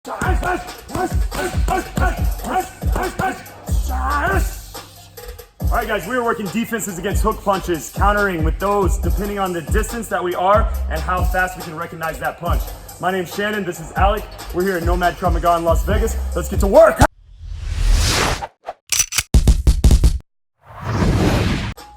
All right, guys, we are working defenses against hook punches, countering with those depending on the distance that we are and how fast we can recognize that punch. My name's Shannon, this is Alec. We're here at Nomad in Las Vegas. Let's get to work.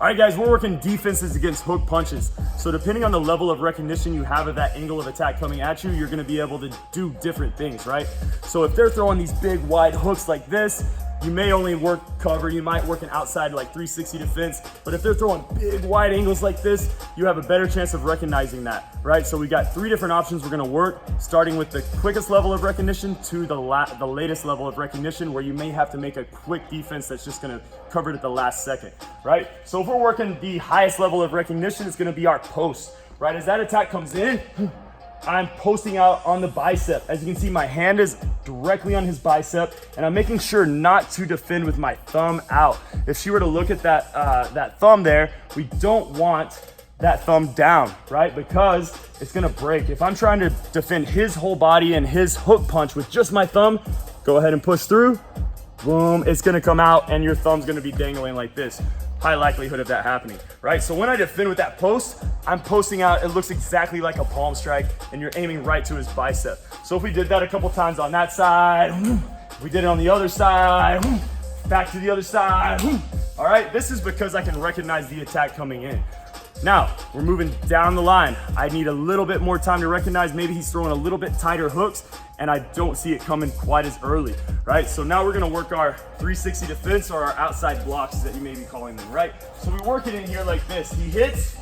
All right, guys, we're working defenses against hook punches. So depending on the level of recognition you have of that angle of attack coming at you, you're gonna be able to do different things, right? So if they're throwing these big wide hooks like this, you may only work cover, you might work an outside like 360 defense, but if they're throwing big wide angles like this, you have a better chance of recognizing that, right? So we got three different options we're gonna work, starting with the quickest level of recognition to the latest level of recognition, where you may have to make a quick defense that's just gonna cover it at the last second, right? So if we're working the highest level of recognition, it's gonna be our post, right? As that attack comes in, I'm posting out on the bicep. As you can see, my hand is directly on his bicep, and I'm making sure not to defend with my thumb out. If she were to look at that thumb there, we don't want that thumb down, right? Because it's gonna break. If I'm trying to defend his whole body and his hook punch with just my thumb, go ahead and push through, boom, it's gonna come out and your thumb's gonna be dangling like this. High likelihood of that happening, right? So when I defend with that post, I'm posting out, it looks exactly like a palm strike, and you're aiming right to his bicep. So if we did that a couple times on that side, we did it on the other side, back to the other side, all right? This is because I can recognize the attack coming in. Now, we're moving down the line. I need a little bit more time to recognize maybe he's throwing a little bit tighter hooks and I don't see it coming quite as early, right? So now we're gonna work our 360 defense, or our outside blocks that you may be calling them, right? So we work it in here like this. He hits,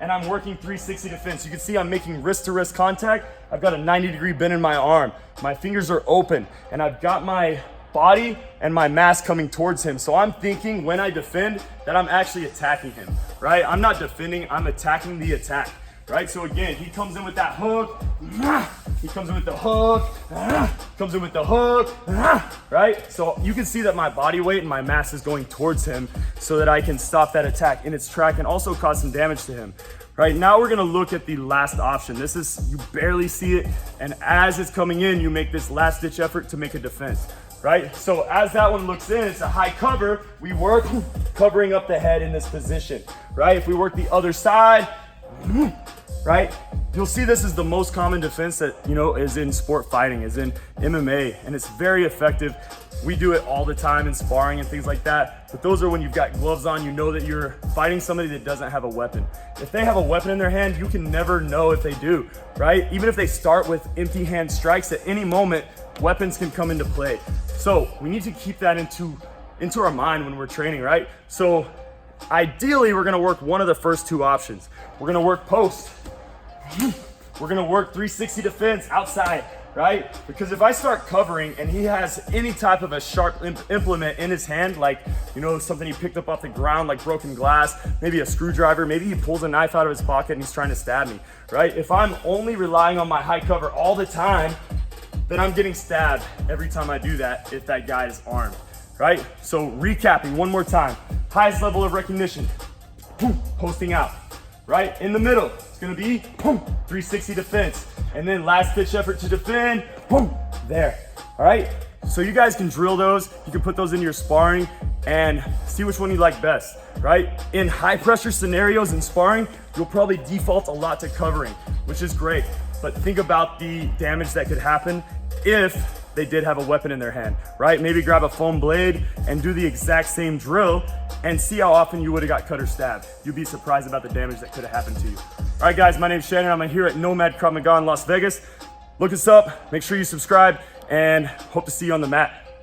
and I'm working 360 defense. You can see I'm making wrist-to-wrist contact. I've got a 90-degree bend in my arm. My fingers are open, and I've got my body and my mass coming towards him. So I'm thinking when I defend that I'm actually attacking him, right? I'm not defending, I'm attacking the attack, right? So again, he comes in with that hook, he comes in with the hook, comes in with the hook, right? So you can see that my body weight and my mass is going towards him so that I can stop that attack in its track and also cause some damage to him. Right, now we're gonna look at the last option. This is, you barely see it, and as it's coming in, you make this last ditch effort to make a defense. Right? So as that one looks in, it's a high cover. We work covering up the head in this position, right? If we work the other side, right? You'll see this is the most common defense that, is in sport fighting, is in MMA, and it's very effective. We do it all the time in sparring and things like that, but those are when you've got gloves on, you know that you're fighting somebody that doesn't have a weapon. If they have a weapon in their hand, you can never know if they do, right? Even if they start with empty hand strikes, at any moment, weapons can come into play. So we need to keep that into our mind when we're training, right? So ideally, we're gonna work one of the first two options. We're gonna work post. We're gonna work 360 defense outside, right? Because if I start covering and he has any type of a sharp implement in his hand, like, something he picked up off the ground, like broken glass, maybe a screwdriver, maybe he pulls a knife out of his pocket and he's trying to stab me, right? If I'm only relying on my high cover all the time, then I'm getting stabbed every time I do that if that guy is armed, right? So recapping one more time. Highest level of recognition, posting out, right? In the middle, it's gonna be 360 defense. And then last ditch effort to defend, there, all right? So you guys can drill those. You can put those into your sparring and see which one you like best, right? In high pressure scenarios in sparring, you'll probably default a lot to covering, which is great. But think about the damage that could happen if they did have a weapon in their hand, right? Maybe grab a foam blade and do the exact same drill and see how often you would have got cut or stabbed. You'd be surprised about the damage that could have happened to you. All right, guys, my name's Shannon. I'm here at Nomad in Las Vegas. Look us up, make sure you subscribe, and hope to see you on the mat.